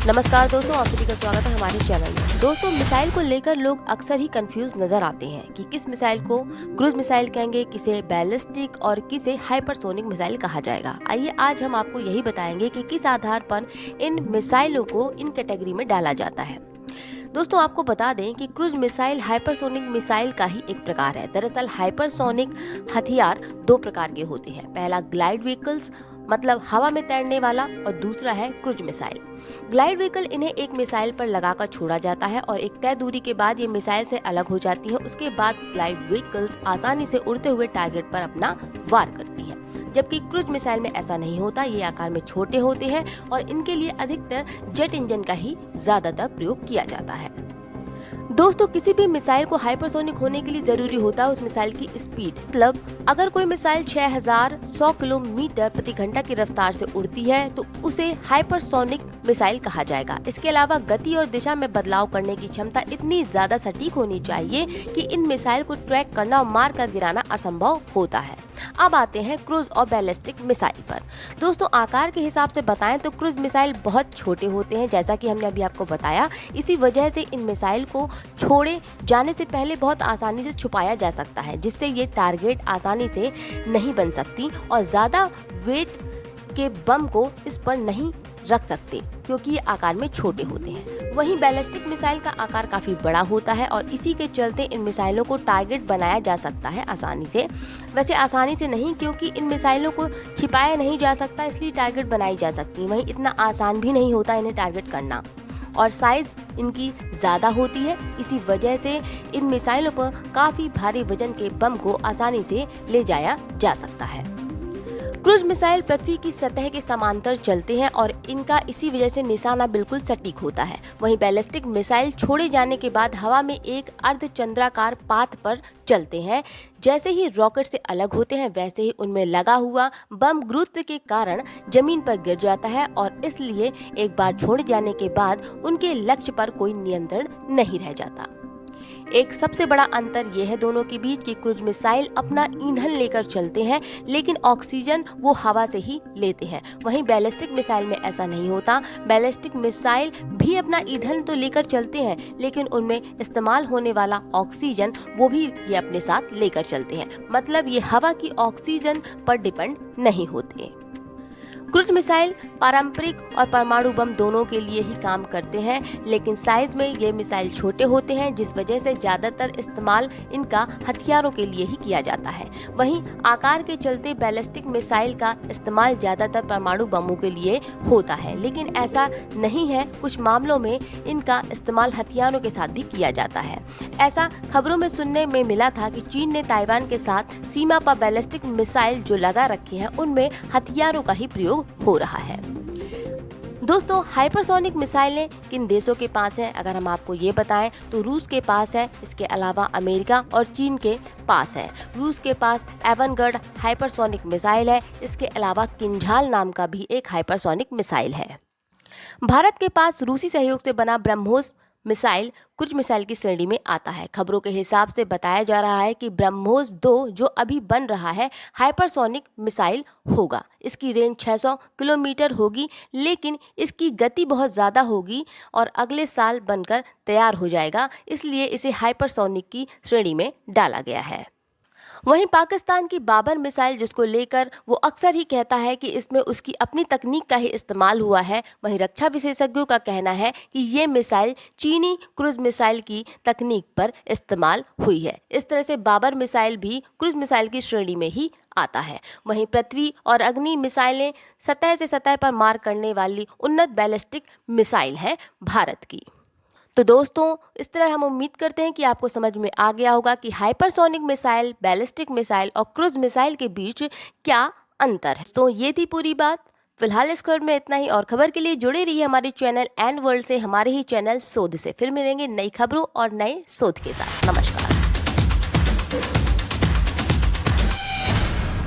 नमस्कार दोस्तों, आप सभी का स्वागत है हमारे चैनल में। दोस्तों, मिसाइल को लेकर लोग अक्सर ही कंफ्यूज नजर आते हैं कि किस मिसाइल को क्रूज मिसाइल कहेंगे, किसे बैलिस्टिक और किसे हाइपरसोनिक मिसाइल कहा जाएगा। आइए आज हम आपको यही बताएंगे कि किस आधार पर इन मिसाइलों को इन कैटेगरी में डाला जाता है। दोस्तों, आपको बता दें कि क्रूज मिसाइल हाइपरसोनिक मिसाइल का ही एक प्रकार है। दरअसल हाइपरसोनिक हथियार दो प्रकार के होते हैं। पहला ग्लाइड व्हीकल्स मतलब हवा में तैरने वाला, और दूसरा है क्रूज मिसाइल। ग्लाइड व्हीकल इन्हें एक मिसाइल पर लगाकर छोड़ा जाता है और एक तय दूरी के बाद ये मिसाइल से अलग हो जाती है। उसके बाद ग्लाइड व्हीकल्स आसानी से उड़ते हुए टारगेट पर अपना वार करती है, जबकि क्रूज मिसाइल में ऐसा नहीं होता। ये आकार में छोटे होते हैं और इनके लिए अधिकतर जेट इंजन का ही ज्यादातर प्रयोग किया जाता है। दोस्तों, किसी भी मिसाइल को हाइपरसोनिक होने के लिए जरूरी होता है उस मिसाइल की स्पीड। मतलब अगर कोई मिसाइल 6100 किलोमीटर प्रति घंटा की रफ्तार से उड़ती है तो उसे हाइपरसोनिक मिसाइल कहा जाएगा। इसके अलावा गति और दिशा में बदलाव करने की क्षमता इतनी ज्यादा सटीक होनी चाहिए कि इन मिसाइल को ट्रैक करना और मार कर गिराना असंभव होता है। अब आते हैं क्रूज और बैलिस्टिक मिसाइल पर। दोस्तों, आकार के हिसाब से बताएं तो क्रूज मिसाइल बहुत छोटे होते हैं, जैसा कि हमने अभी आपको बताया। इसी वजह से इन मिसाइल को छोड़े जाने से पहले बहुत आसानी से छुपाया जा सकता है, जिससे ये टारगेट आसानी से नहीं बन सकती और ज्यादा वेट के बम को इस पर नहीं रख सकते क्योंकि ये आकार में छोटे होते हैं। वहीं बैलिस्टिक मिसाइल का आकार काफी बड़ा होता है और इसी के चलते इन मिसाइलों को टारगेट बनाया जा सकता है आसानी से। वैसे आसानी से नहीं, क्योंकि इन मिसाइलों को छिपाया नहीं जा सकता, इसलिए टारगेट बनाई जा सकती है। वहीं इतना आसान भी नहीं होता इन्हें टारगेट करना, और साइज इनकी ज़्यादा होती है। इसी वजह से इन मिसाइलों पर काफ़ी भारी वजन के बम को आसानी से ले जाया जा सकता है। क्रूज मिसाइल पृथ्वी की सतह के समांतर चलते हैं और इनका इसी वजह से निशाना बिल्कुल सटीक होता है। वहीं बैलिस्टिक मिसाइल छोड़े जाने के बाद हवा में एक अर्धचंद्राकार पाथ पर चलते हैं। जैसे ही रॉकेट से अलग होते हैं वैसे ही उनमें लगा हुआ बम गुरुत्व के कारण जमीन पर गिर जाता है और इसलिए एक बार छोड़े जाने के बाद उनके लक्ष्य पर कोई नियंत्रण नहीं रह जाता। एक सबसे बड़ा अंतर यह है दोनों के बीच कि क्रूज मिसाइल अपना ईंधन लेकर चलते हैं, लेकिन ऑक्सीजन वो हवा से ही लेते हैं। वहीं बैलिस्टिक मिसाइल में ऐसा नहीं होता। बैलिस्टिक मिसाइल भी अपना ईंधन तो लेकर चलते हैं, लेकिन उनमें इस्तेमाल होने वाला ऑक्सीजन वो भी ये अपने साथ लेकर चलते हैं। मतलब ये हवा की ऑक्सीजन पर डिपेंड नहीं होते। क्रूज मिसाइल पारंपरिक और परमाणु बम दोनों के लिए ही काम करते हैं, लेकिन साइज में ये मिसाइल छोटे होते हैं, जिस वजह से ज्यादातर इस्तेमाल इनका हथियारों के लिए ही किया जाता है। वहीं आकार के चलते बैलिस्टिक मिसाइल का इस्तेमाल ज्यादातर परमाणु बमों के लिए होता है, लेकिन ऐसा नहीं है। कुछ मामलों में इनका इस्तेमाल हथियारों के साथ भी किया जाता है। ऐसा खबरों में सुनने में मिला था कि चीन ने ताइवान के साथ सीमा पर बैलिस्टिक मिसाइल जो लगा रखे हैं उनमें हथियारों का ही प्रयोग हो रहा है। दोस्तों, हाइपरसोनिक मिसाइलें किन देशों के पास हैं? अगर हम आपको ये बताएं तो रूस के पास है। इसके अलावा अमेरिका और चीन के पास है। रूस के पास एवनगर्ड हाइपरसोनिक मिसाइल है। इसके अलावा किंझाल नाम का भी एक हाइपरसोनिक मिसाइल है। भारत के पास रूसी सहयोग से बना ब्रह्मोस मिसाइल क्रूज मिसाइल की श्रेणी में आता है। खबरों के हिसाब से बताया जा रहा है कि ब्रह्मोस 2 जो अभी बन रहा है हाइपरसोनिक मिसाइल होगा। इसकी रेंज 600 किलोमीटर होगी, लेकिन इसकी गति बहुत ज़्यादा होगी और अगले साल बनकर तैयार हो जाएगा, इसलिए इसे हाइपरसोनिक की श्रेणी में डाला गया है। वहीं पाकिस्तान की बाबर मिसाइल, जिसको लेकर वो अक्सर ही कहता है कि इसमें उसकी अपनी तकनीक का ही इस्तेमाल हुआ है, वहीं रक्षा विशेषज्ञों का कहना है कि ये मिसाइल चीनी क्रूज मिसाइल की तकनीक पर इस्तेमाल हुई है। इस तरह से बाबर मिसाइल भी क्रूज मिसाइल की श्रेणी में ही आता है। वहीं पृथ्वी और अग्नि मिसाइलें सतह से सतह पर मार करने वाली उन्नत बैलिस्टिक मिसाइल हैं भारत की। तो दोस्तों, इस तरह हम उम्मीद करते हैं कि आपको समझ में आ गया होगा कि हाइपरसोनिक मिसाइल, बैलिस्टिक मिसाइल और क्रूज मिसाइल के बीच क्या अंतर है। तो ये थी पूरी बात। फिलहाल इस खबर में इतना ही, और खबर के लिए जुड़े रहिए हमारे चैनल एंड वर्ल्ड से, हमारे ही चैनल शोध से। फिर मिलेंगे नई खबरों और नए शोध के साथ। नमस्कार।